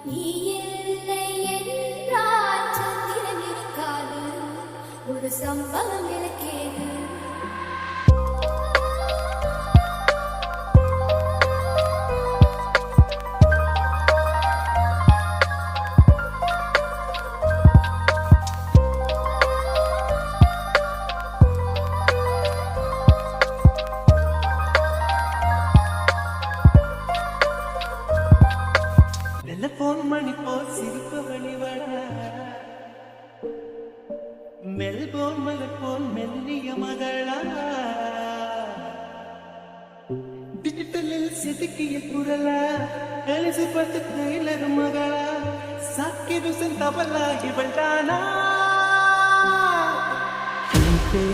நீ இல்லை என்றால் சந்திரன் இருக்காது, ஒரு சம்பவம் எனக்கேது. டெலிபோன் மணி போல் சிரிப்பு வழிவட மெல்போன் மலர் போல் மெல்லிய மகளா டிஜிட்டலில் செதுக்கிய குரலா எலிசபெத் டெய்லர் மகளா சாக்கி ருசன் தபலா இவள் தானா